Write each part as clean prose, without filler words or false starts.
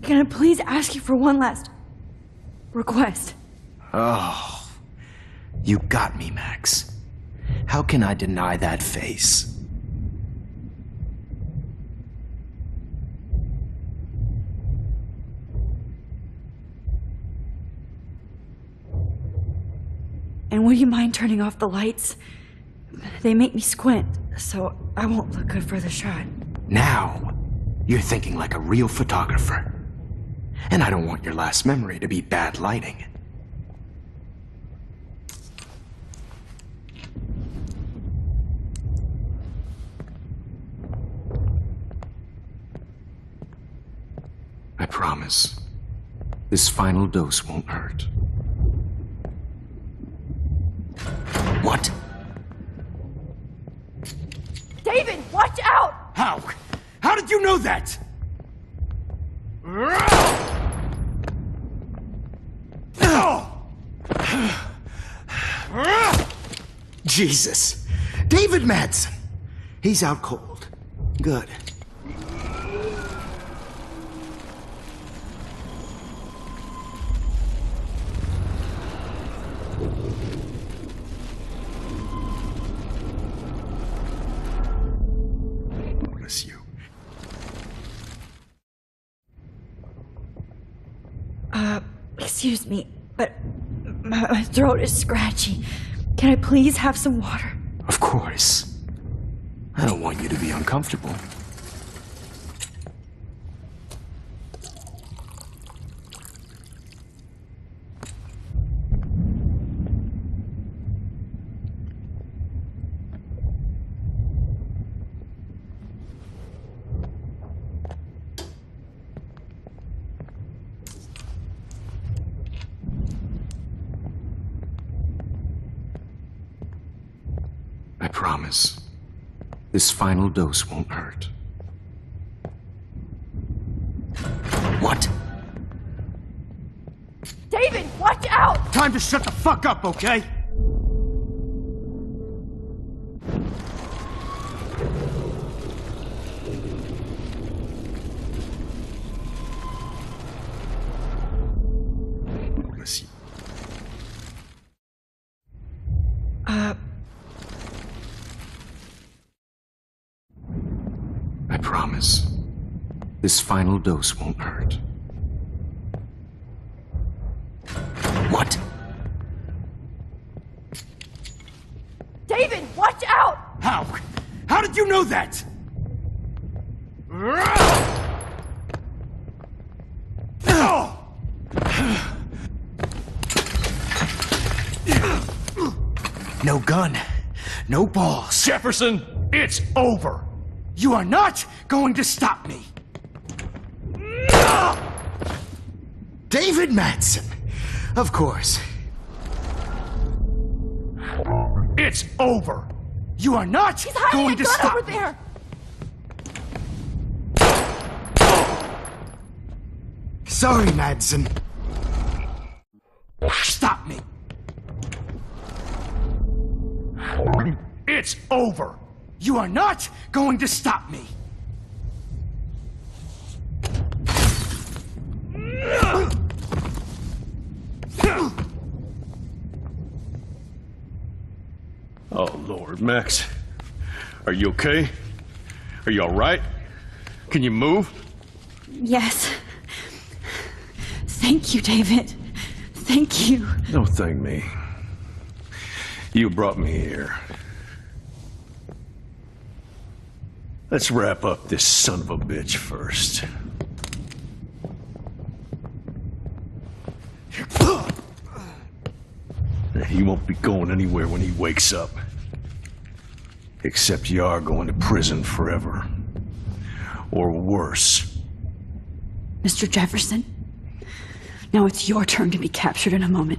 can I please ask you for one last request? Oh, you got me, Max. How can I deny that face? And would you mind turning off the lights? They make me squint, so I won't look good for the shot. Now, you're thinking like a real photographer. And I don't want your last memory to be bad lighting. I promise, this final dose won't hurt. What? David, watch out! How? How did you know that? Jesus. David Madsen. He's out cold. Good. Bless you. Excuse me, but my throat is scratchy. Can I please have some water? Of course. I don't want you to be uncomfortable. I promise, this final dose won't hurt. What? David, watch out! Time to shut the fuck up, okay? Bless you. I promise, this final dose won't hurt. What? David, watch out! How? How did you know that? No gun, no balls. Jefferson, it's over. You are not going to stop me. David Madsen. Of course. It's over. You are not He's hiding going a to gun stop over me. there! Sorry, Madsen. Stop me. It's over. You are not going to stop me. Oh, Lord, Max. Are you okay? Are you all right? Can you move? Yes. Thank you, David. Thank you. Don't thank me. You brought me here. Let's wrap up this son of a bitch first. He won't be going anywhere when he wakes up. Except you are going to prison forever. Or worse. Mr. Jefferson, now it's your turn to be captured in a moment.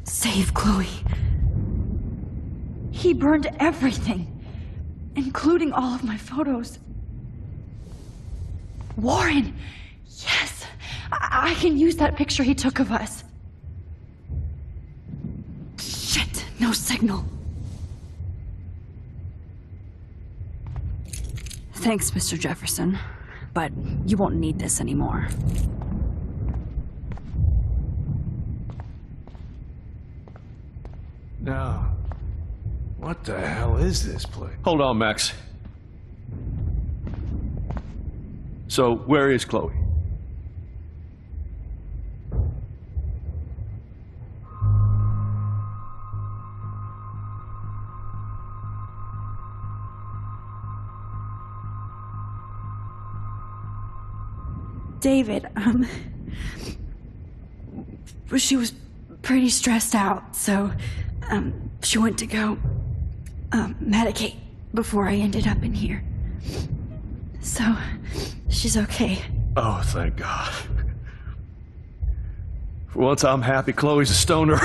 Save Chloe. He burned everything, including all of my photos. Warren! Yes! I can use that picture he took of us. Shit, no signal. Thanks, Mr. Jefferson, but you won't need this anymore. Now, what the hell is this place? Hold on, Max. So, where is Chloe? David, she was pretty stressed out, so, she went to go, medicate before I ended up in here. So, she's okay. Oh, thank God. For once, I'm happy Chloe's a stoner.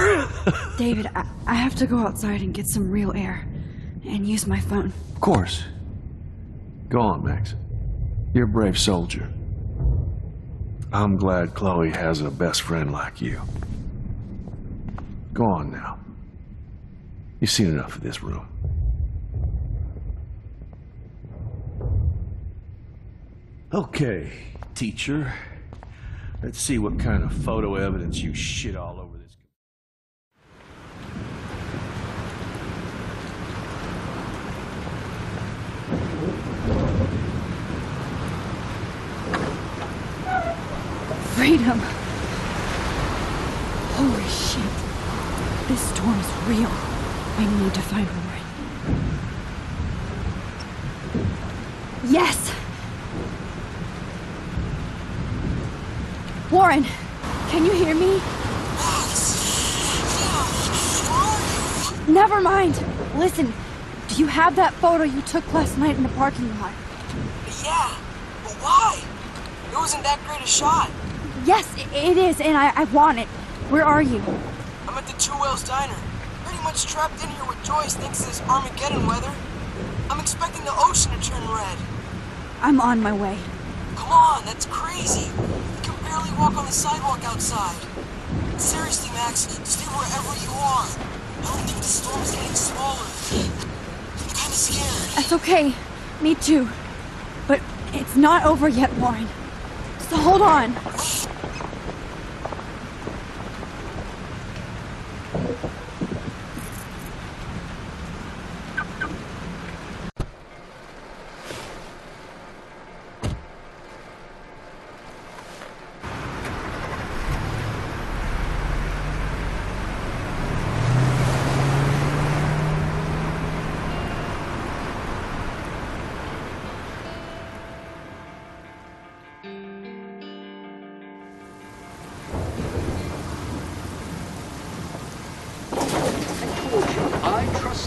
David, I have to go outside and get some real air and use my phone. Of course. Go on, Max. You're a brave soldier. I'm glad Chloe has a best friend like you. Go on now. You've seen enough of this room. Okay, teacher. Let's see what kind of photo evidence you shit all over this. Freedom! Holy shit. This storm is real. I need to find Warren. Yes! Warren, can you hear me? Never mind. Listen, do you have that photo you took last night in the parking lot? Yeah, but why? It wasn't that great a shot. Yes, it is, and I want it. Where are you? I'm at the Two Whales Diner. Pretty much trapped in here with Joyce thanks to this Armageddon weather. I'm expecting the ocean to turn red. I'm on my way. Come on, that's crazy. You can barely walk on the sidewalk outside. Seriously, Max, stay wherever you are. I don't think the storm's getting smaller. I'm kinda scared. That's okay. Me too. But it's not over yet, Warren. So hold on.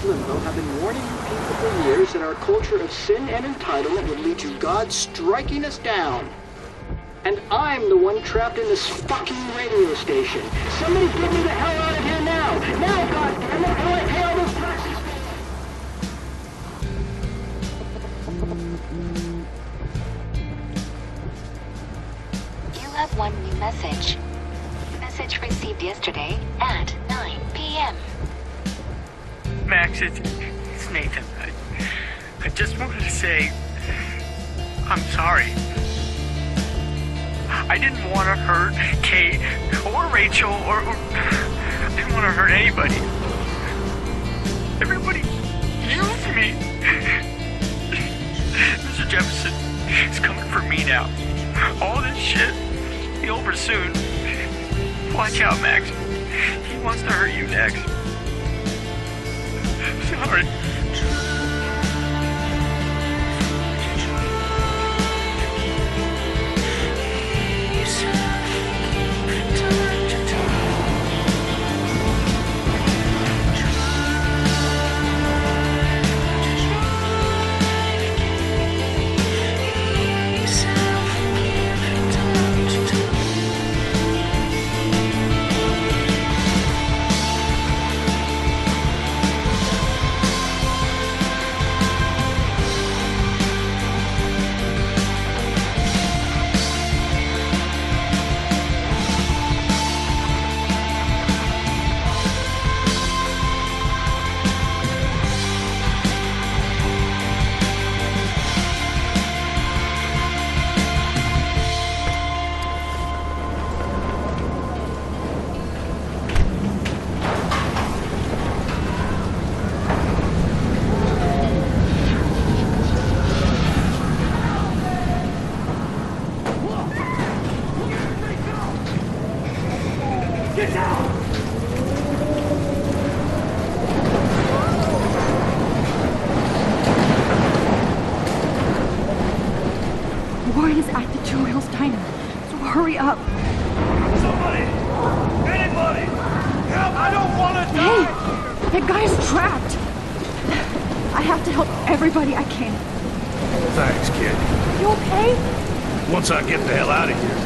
Limbo have been warning you people for years that our culture of sin and entitlement would lead to God striking us down. And I'm the one trapped in this fucking radio station. Somebody get me the hell out of here now! Now, goddammit, or I pay all those taxes! You have one new message. Message received yesterday at 9 p.m. Max, it's Nathan. I just wanted to say, I'm sorry. I didn't want to hurt Kate or Rachel or I didn't want to hurt anybody. Everybody used me. Mr. Jefferson is coming for me now. All this shit will be over soon. Watch out, Max. He wants to hurt you next. Sorry. Warren is at the Two Wheels Diner, so hurry up. Somebody! Anybody! Help! I don't want to die! Hey! That guy's trapped! I have to help everybody I can. Thanks, kid. You okay? Once I get the hell out of here.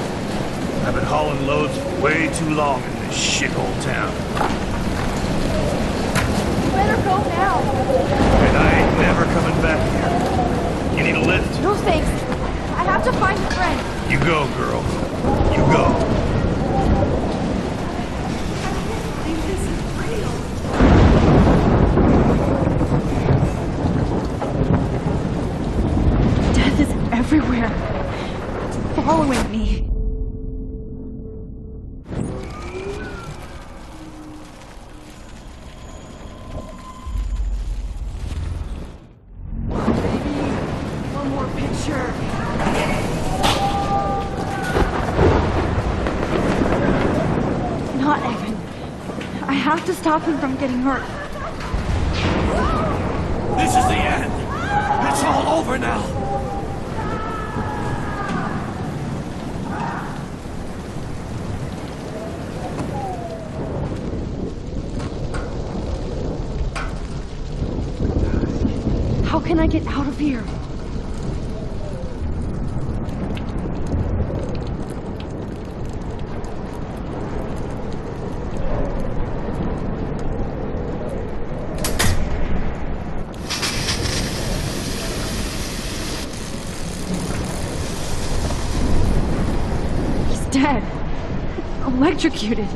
I've been hauling loads way too long in this shithole town. You better go now. And I ain't never coming back here. You need a lift? No thanks. I have to find a friend. You go, girl. You go. Death is everywhere. It's following me. Stop him from getting hurt. This is the end. It's all over now. How can I get out of here? Dead. Electrocuted.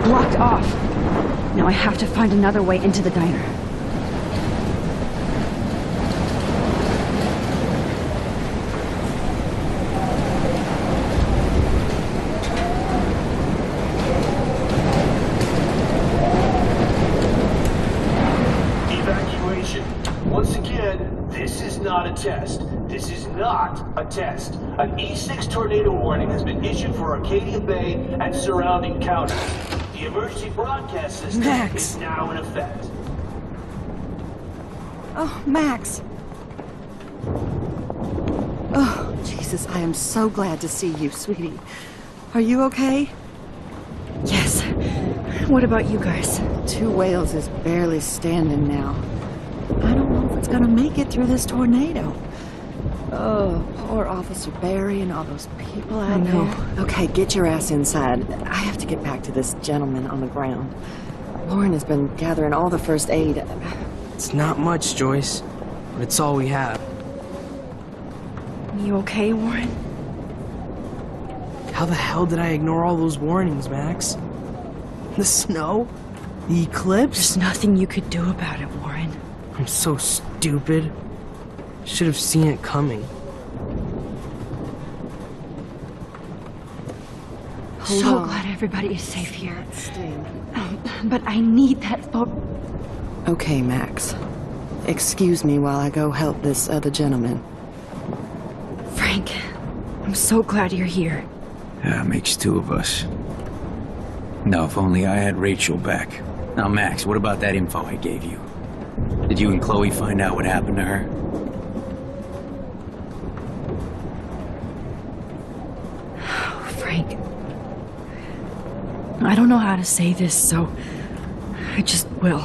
Blocked off. Now I have to find another way into the diner. Evacuation. Once again, this is not a test. This is not a test. An E6 tornado warning has been issued for Arcadia Bay and surrounding counties. The emergency broadcast system is now in effect. Oh, Max. Oh, Jesus, I am so glad to see you, sweetie. Are you okay? Yes. What about you guys? Two Whales is barely standing now. I don't know if it's gonna make it through this tornado. Oh, poor Officer Barry and all those people out there. Okay, get your ass inside. I have to get back to this gentleman on the ground. Lauren has been gathering all the first aid. It's not much, Joyce, but it's all we have. You okay, Warren? How the hell did I ignore all those warnings, Max? The snow? The eclipse? There's nothing you could do about it, Warren. I'm so stupid. Should have seen it coming. So glad everybody is safe here. But I need that photo. Okay, Max. Excuse me while I go help this other gentleman. Frank, I'm so glad you're here. Yeah, makes two of us. Now, if only I had Rachel back. Now, Max, what about that info I gave you? Did you and Chloe find out what happened to her? Frank, I don't know how to say this, so I just will.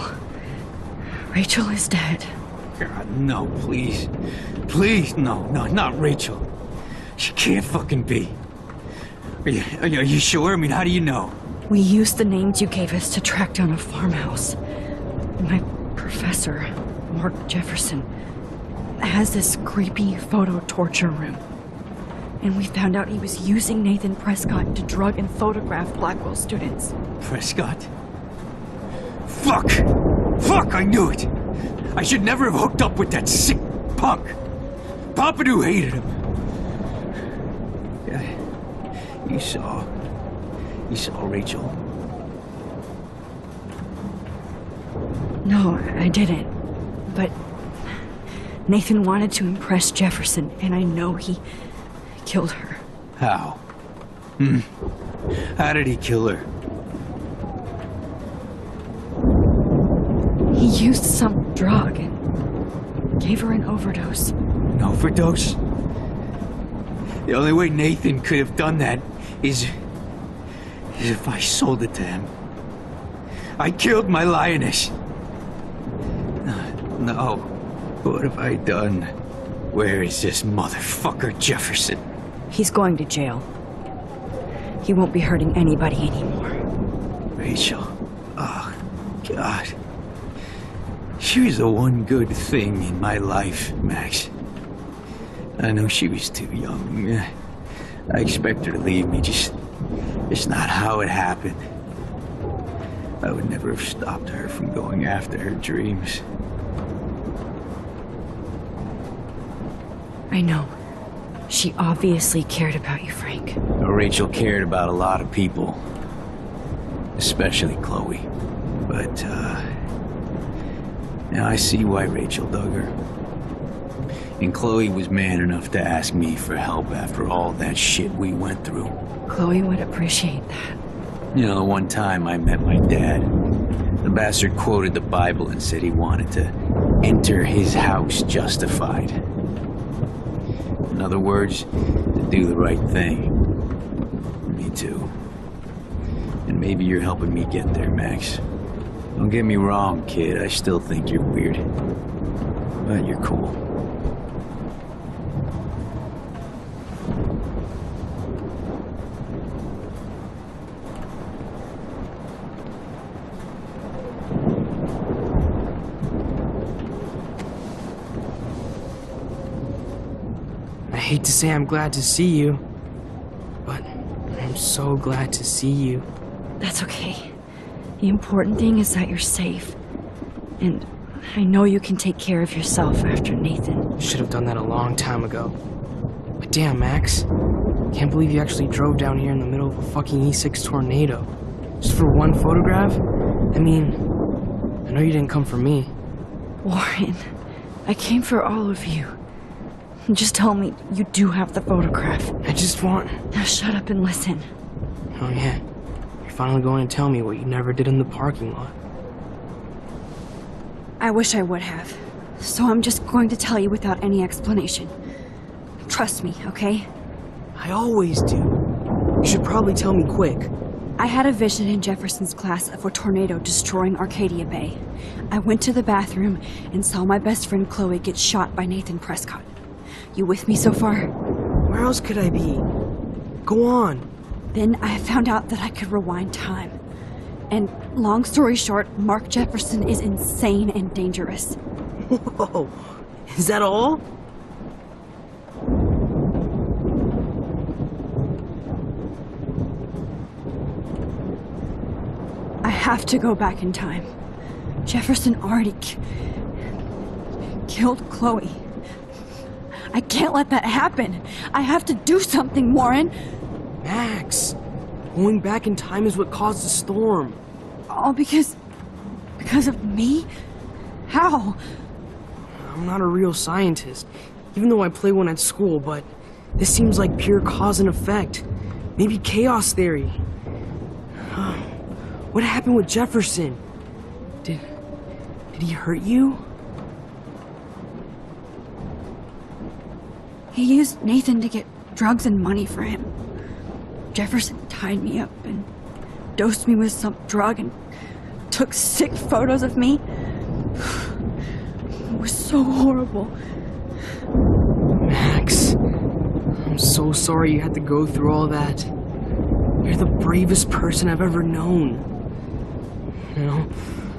Rachel is dead. God, no, please. Please, no, not Rachel. She can't fucking be. Are you sure? I mean, how do you know? We used the names you gave us to track down a farmhouse. My professor, Mark Jefferson, has this creepy photo torture room. And we found out he was using Nathan Prescott to drug and photograph Blackwell students. Prescott? Fuck! Fuck, I knew it! I should never have hooked up with that sick punk! Papadou hated him. Yeah, you saw Rachel? No, I didn't. But Nathan wanted to impress Jefferson, and I know he killed her. How? How did he kill her? He used some drug and gave her an overdose. An overdose? The only way Nathan could have done that is if I sold it to him. I killed my lioness. No. What have I done? Where is this motherfucker Jefferson? He's going to jail. He won't be hurting anybody anymore. Rachel. Oh, God. She was the one good thing in my life, Max. I know she was too young. I expect her to leave me, just not how it happened. I would never have stopped her from going after her dreams. I know. She obviously cared about you, Frank. Rachel cared about a lot of people. Especially Chloe. But, now I see why Rachel dug her. And Chloe was man enough to ask me for help after all that shit we went through. Chloe would appreciate that. You know, the one time I met my dad, the bastard quoted the Bible and said he wanted to enter his house justified. In other words, to do the right thing. Me too. And maybe you're helping me get there, Max. Don't get me wrong, kid. I still think you're weird. But you're cool. I hate to say I'm glad to see you, but I'm so glad to see you. That's okay. The important thing is that you're safe. And I know you can take care of yourself after Nathan. Should have done that a long time ago. But damn, Max. Can't believe you actually drove down here in the middle of a fucking E6 tornado. Just for one photograph? I mean, I know you didn't come for me. Warren, I came for all of you. Just tell me you do have the photograph. I just want... Now shut up and listen. Oh yeah. You're finally going to tell me what you never did in the parking lot. I wish I would have. So I'm just going to tell you without any explanation. Trust me, okay? I always do. You should probably tell me quick. I had a vision in Jefferson's class of a tornado destroying Arcadia Bay. I went to the bathroom and saw my best friend Chloe get shot by Nathan Prescott. You with me so far? Where else could I be? Go on. Then I found out that I could rewind time. And long story short, Mark Jefferson is insane and dangerous. Whoa. Is that all? I have to go back in time. Jefferson already killed Chloe. I can't let that happen. I have to do something, Warren. Max, going back in time is what caused the storm. All because of me? How? I'm not a real scientist, even though I play one at school, but this seems like pure cause and effect. Maybe chaos theory. What happened with Jefferson? Did he hurt you? He used Nathan to get drugs and money for him. Jefferson tied me up and dosed me with some drug and took sick photos of me. It was so horrible. Max, I'm so sorry you had to go through all that. You're the bravest person I've ever known. You know,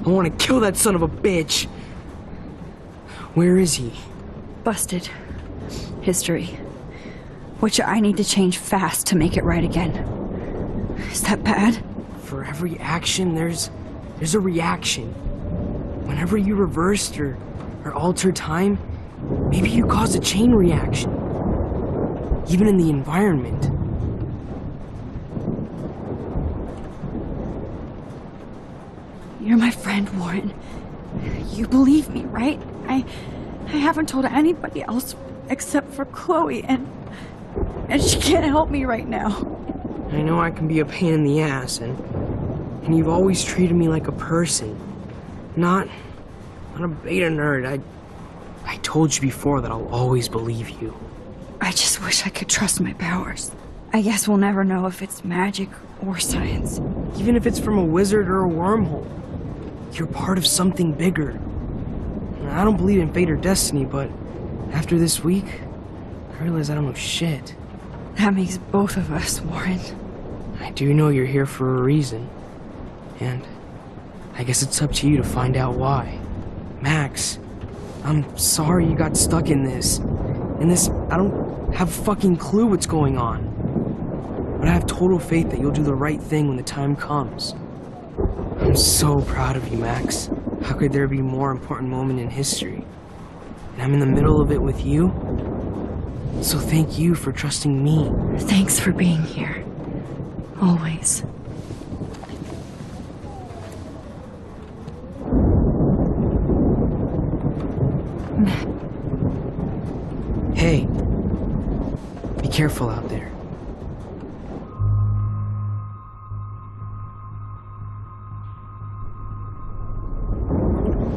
I want to kill that son of a bitch. Where is he? Busted. History. Which I need to change fast to make it right again. Is that bad? For every action, there's a reaction. Whenever you reversed or altered time, maybe you caused a chain reaction. Even in the environment. You're my friend, Warren. You believe me, right? I haven't told anybody else except for Chloe, and she can't help me right now. I know I can be a pain in the ass, and you've always treated me like a person. Not a beta nerd. I told you before that I'll always believe you. I just wish I could trust my powers. I guess we'll never know if it's magic or science. Even if it's from a wizard or a wormhole. You're part of something bigger. I don't believe in fate or destiny, but after this week, I realize I don't know shit. That makes both of us, Warren. I do know you're here for a reason. And I guess it's up to you to find out why. Max, I'm sorry you got stuck in this. I don't have a fucking clue what's going on. But I have total faith that you'll do the right thing when the time comes. I'm so proud of you, Max. How could there be a more important moment in history? And I'm in the middle of it with you. So thank you for trusting me. Thanks for being here. Always. Hey, be careful out there.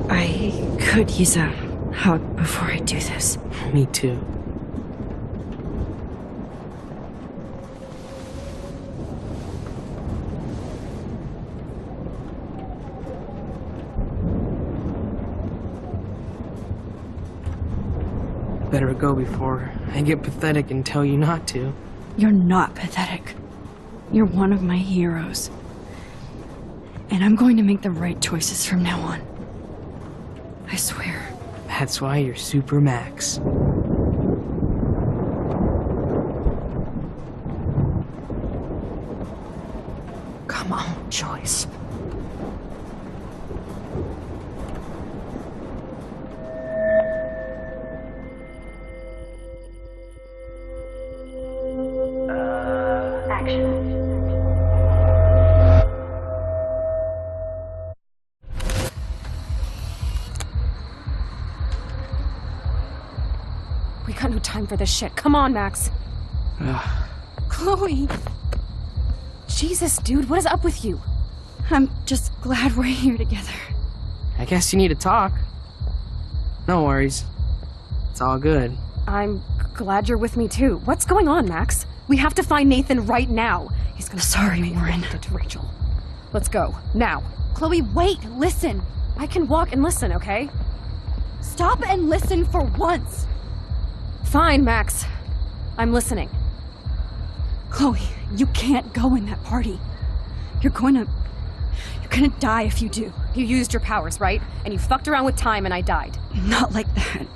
I could use a hug before I do this. Me too. Better go before I get pathetic and tell you not to. You're not pathetic. You're one of my heroes. And I'm going to make the right choices from now on. I swear. That's why you're Super Max. Come on, Joyce. We got no time for this shit. Come on, Max. Chloe. Jesus, dude, what is up with you? I'm just glad we're here together. I guess you need to talk. No worries. It's all good. I'm glad you're with me too. What's going on, Max? We have to find Nathan right now. He's gonna Sorry, Warren. To Rachel. Let's go. Now. Chloe, wait, listen. I can walk and listen, okay? Stop and listen for once. Fine, Max. I'm listening. Chloe, you can't go in that party. You're gonna die if you do. You used your powers, right? And you fucked around with time and I died. Not like that.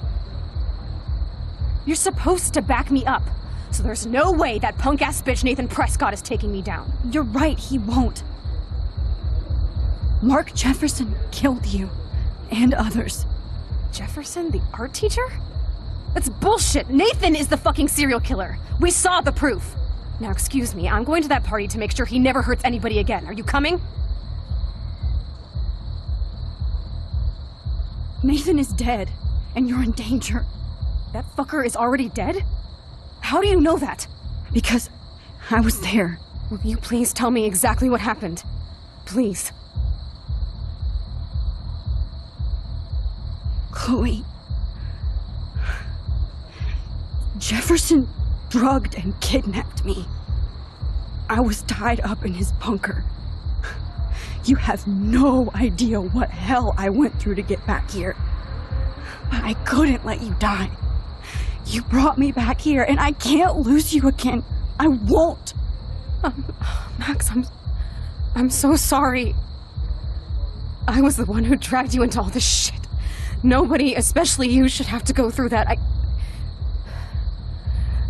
You're supposed to back me up. So there's no way that punk-ass bitch Nathan Prescott is taking me down. You're right, he won't. Mark Jefferson killed you. And others. Jefferson, the art teacher? That's bullshit! Nathan is the fucking serial killer! We saw the proof! Now excuse me, I'm going to that party to make sure he never hurts anybody again. Are you coming? Nathan is dead, and you're in danger. That fucker is already dead? How do you know that? Because I was there. Will you please tell me exactly what happened? Please. Chloe. Jefferson drugged and kidnapped me. I was tied up in his bunker. You have no idea what hell I went through to get back here. I couldn't let you die. You brought me back here, and I can't lose you again. I won't. Max, I'm so sorry. I was the one who dragged you into all this shit. Nobody, especially you, should have to go through that.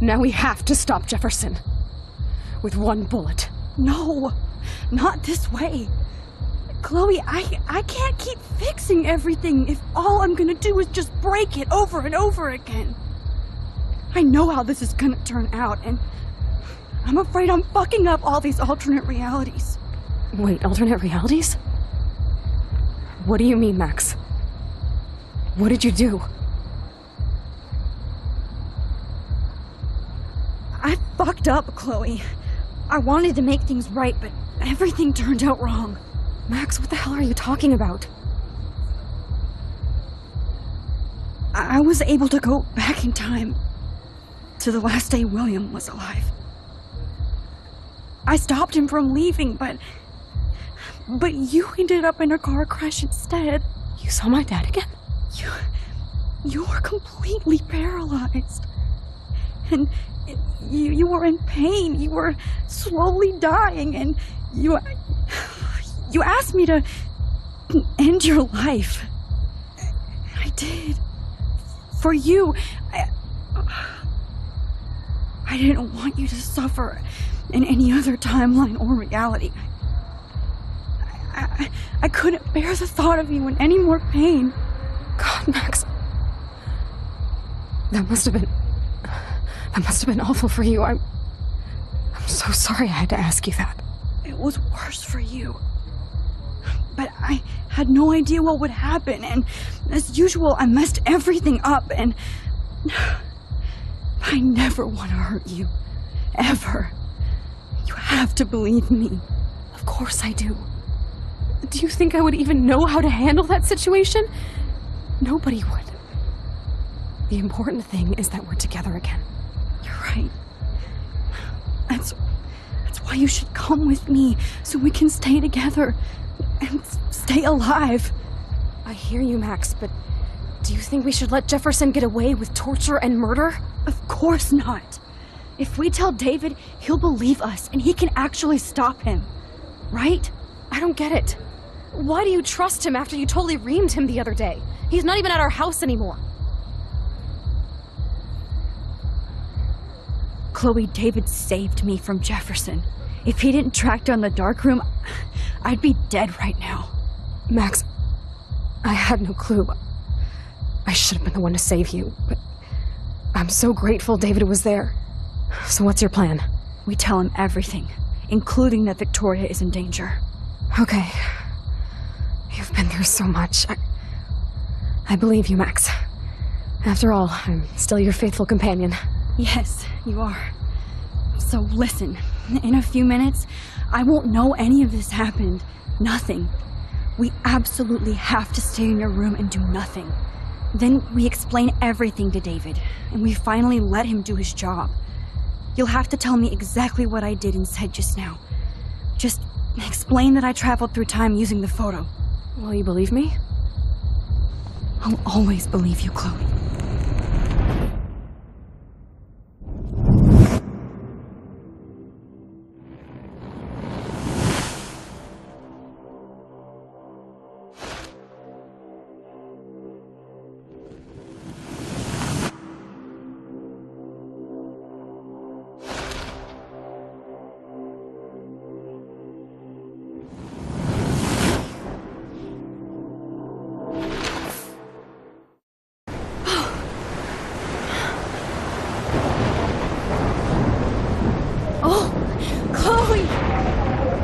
Now we have to stop Jefferson. With one bullet. No, not this way. Chloe, I can't keep fixing everything if all I'm gonna do is just break it over and over again. I know how this is gonna turn out, and I'm afraid I'm fucking up all these alternate realities. Wait, alternate realities? What do you mean, Max? What did you do? I fucked up, Chloe. I wanted to make things right, but everything turned out wrong. Max, what the hell are you talking about? I was able to go back in time to the last day William was alive. I stopped him from leaving, but you ended up in a car crash instead. You saw my dad again? You were completely paralyzed. And you were in pain. You were slowly dying, and you asked me to end your life. I did. For you. I didn't want you to suffer in any other timeline or reality. I couldn't bear the thought of you in any more pain. God, Max. That must have been awful for you. I'm so sorry I had to ask you that. It was worse for you. But I had no idea what would happen, and as usual, I messed everything up, and I never want to hurt you. Ever. You have to believe me. Of course I do. Do you think I would even know how to handle that situation? Nobody would. The important thing is that we're together again. You're right. That's why you should come with me, so we can stay together and stay alive. I hear you, Max, but do you think we should let Jefferson get away with torture and murder? Of course not. If we tell David, he'll believe us, and he can actually stop him. Right? I don't get it. Why do you trust him after you totally reamed him the other day? He's not even at our house anymore. Chloe, David saved me from Jefferson. If he didn't track down the dark room, I'd be dead right now. Max, I had no clue. I should have been the one to save you, but I'm so grateful David was there. So what's your plan? We tell him everything, including that Victoria is in danger. Okay. You've been through so much. I believe you, Max. After all, I'm still your faithful companion. Yes, you are. So listen, in a few minutes, I won't know any of this happened. Nothing. We absolutely have to stay in your room and do nothing. Then we explain everything to David, and we finally let him do his job. You'll have to tell me exactly what I did and said just now. Just explain that I traveled through time using the photo. Will you believe me? I'll always believe you, Chloe.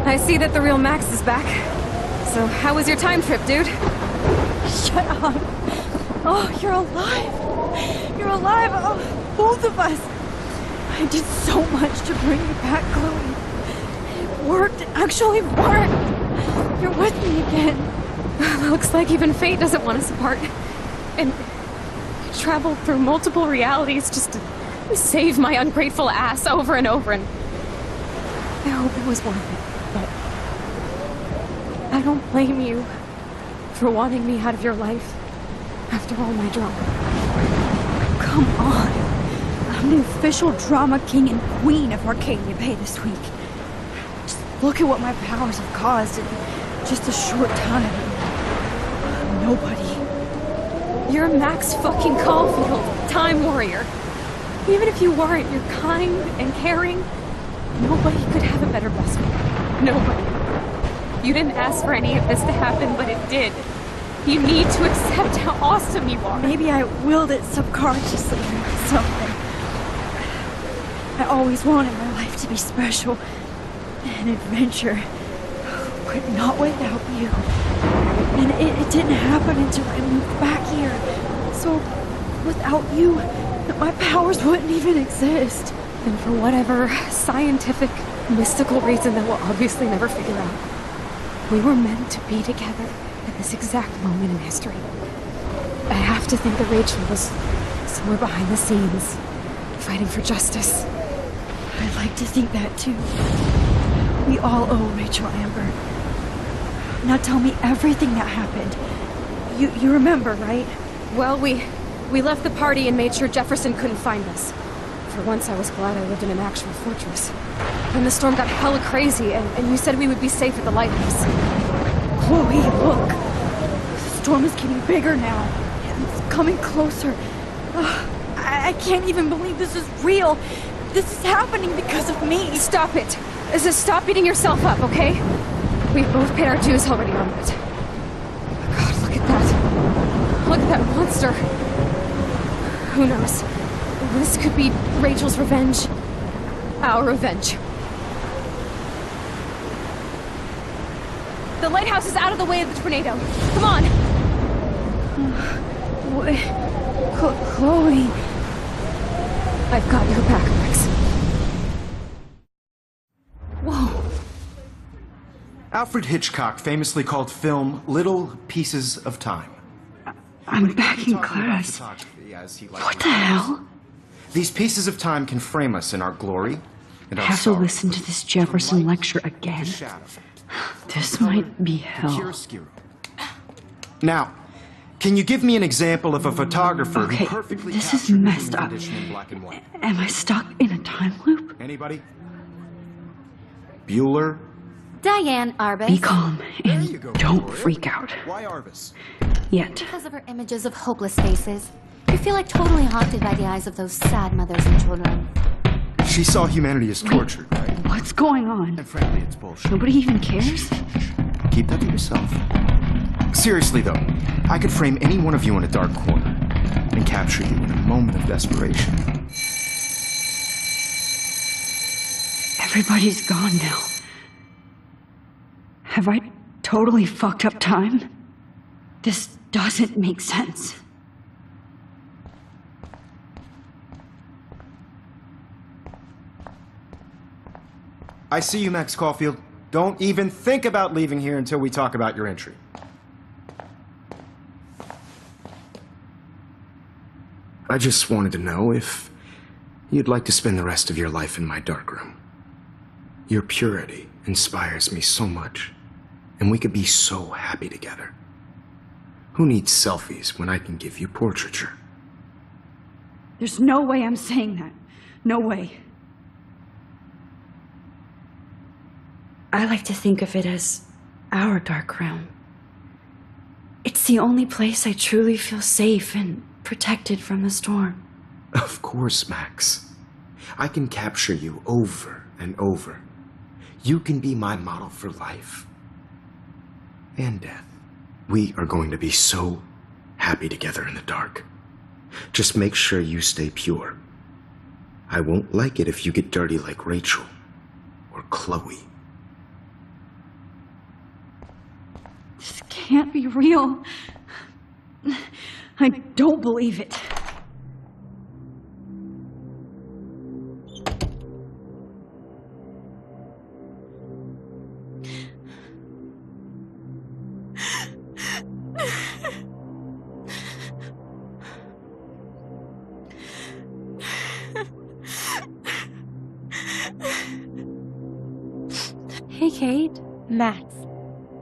I see that the real Max is back. So, how was your time trip, dude? Shut up. Oh, you're alive. You're alive. Oh, both of us. I did so much to bring you back, Chloe. It worked. It actually worked. You're with me again. Looks like even fate doesn't want us apart. And you traveled through multiple realities just to save my ungrateful ass over and over, and I hope it was worth it. But I don't blame you for wanting me out of your life. After all my drama. Come on. I'm the official drama king and queen of Arcadia Bay this week. Just look at what my powers have caused in just a short time. Nobody. You're Max fucking Caulfield, Time Warrior. Even if you weren't, you're kind and caring. Nobody could have a better best friend. Nobody. You didn't ask for any of this to happen, but it did. You need to accept how awesome you are. Maybe I willed it subconsciously or something. I always wanted my life to be special. An adventure. But not without you. And it didn't happen until I moved back here. So, without you, my powers wouldn't even exist. And for whatever scientific, mystical reason that we'll obviously never figure out, we were meant to be together at this exact moment in history. I have to think that Rachel was somewhere behind the scenes, fighting for justice. I'd like to think that too. We all owe Rachel Amber. Now tell me everything that happened. You remember, right? Well, we left the party and made sure Jefferson couldn't find us. For once, I was glad I lived in an actual fortress. Then the storm got hella crazy, and you said we would be safe at the lighthouse. Chloe, look! The storm is getting bigger now. And it's coming closer. I can't even believe this is real. This is happening because of me. Stop it. Stop beating yourself up, okay? We've both paid our dues already on it. God, look at that. Look at that monster. Who knows? This could be Rachel's revenge. Our revenge. The lighthouse is out of the way of the tornado. Come on! Chloe... I've got your back, Max. Whoa. Alfred Hitchcock famously called film little pieces of time. I'm back in class. What the hell? These pieces of time can frame us in our glory and our I have to listen to this Jefferson lecture again. This might be hell. Now, can you give me an example of a photographer Okay, who perfectly this is captured messed human up. condition in black and white? Am I stuck in a time loop? Anybody? Bueller? Diane Arbus. Be calm and don't freak out. Why Arbus? Yet. Because of her images of hopeless faces. You feel like totally haunted by the eyes of those sad mothers and children. She saw humanity as tortured, right? What's going on? And frankly, it's bullshit. Nobody even cares? Keep that to yourself. Seriously, though, I could frame any one of you in a dark corner and capture you in a moment of desperation. Everybody's gone now. Have I totally fucked up time? This doesn't make sense. I see you, Max Caulfield. Don't even think about leaving here until we talk about your entry. I just wanted to know if you'd like to spend the rest of your life in my darkroom. Your purity inspires me so much, and we could be so happy together. Who needs selfies when I can give you portraiture? There's no way I'm saying that. No way. I like to think of it as our dark room. It's the only place I truly feel safe and protected from the storm. Of course, Max. I can capture you over and over. You can be my model for life and death. We are going to be so happy together in the dark. Just make sure you stay pure. I won't like it if you get dirty like Rachel or Chloe. This can't be real. I don't believe it. Hey, Kate. Max.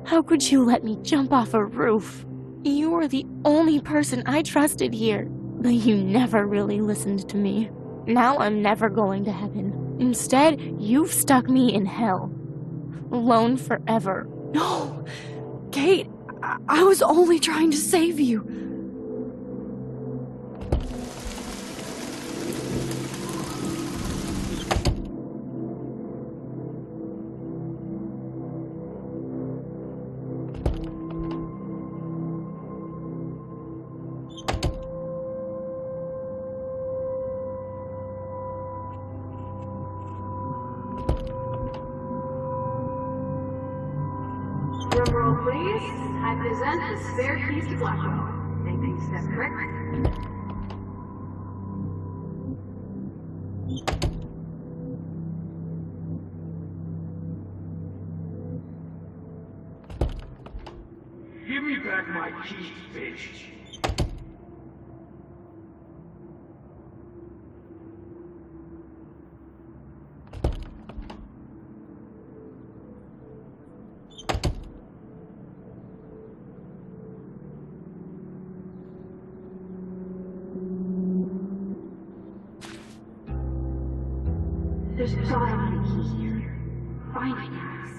How could you let me jump off a roof? You were the only person I trusted here. But you never really listened to me. Now I'm never going to heaven. Instead, you've stuck me in hell. Alone forever. No! Kate, I was only trying to save you. Drumroll, please. I present the spare keys to Blackwell. Making step correct. Give me back my keys, bitch. There's a thought on the key here. Find it, Max.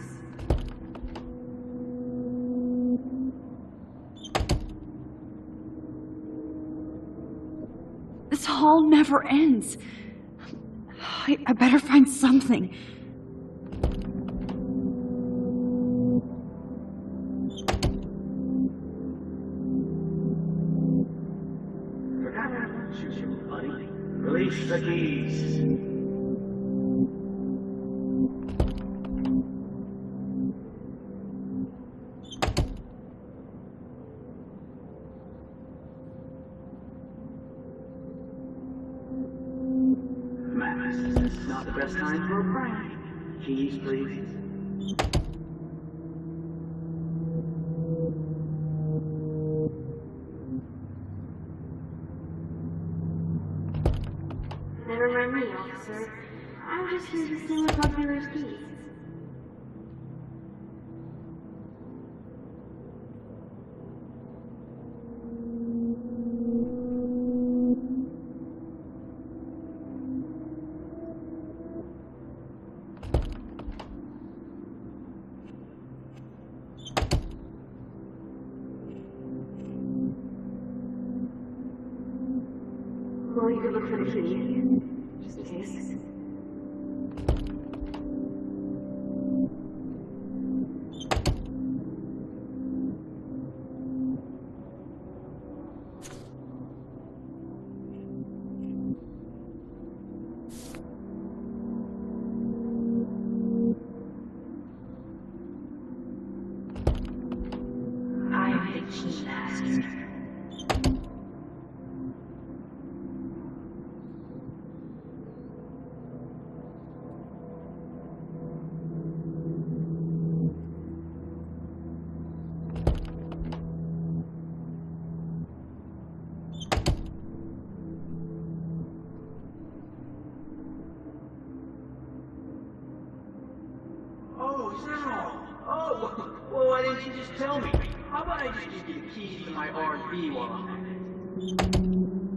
This hall never ends. I better find something. Release the keys. Max, this is not the best time for a prank. Keys, please. Never mind me, officer. I'm just here to steal a popular's keys. Well, you could look for the key, just in case. I'm the key master. Oh, Sarah! Oh, well, why didn't you just tell me? How about I just give you the keys to my RV while I'm at it?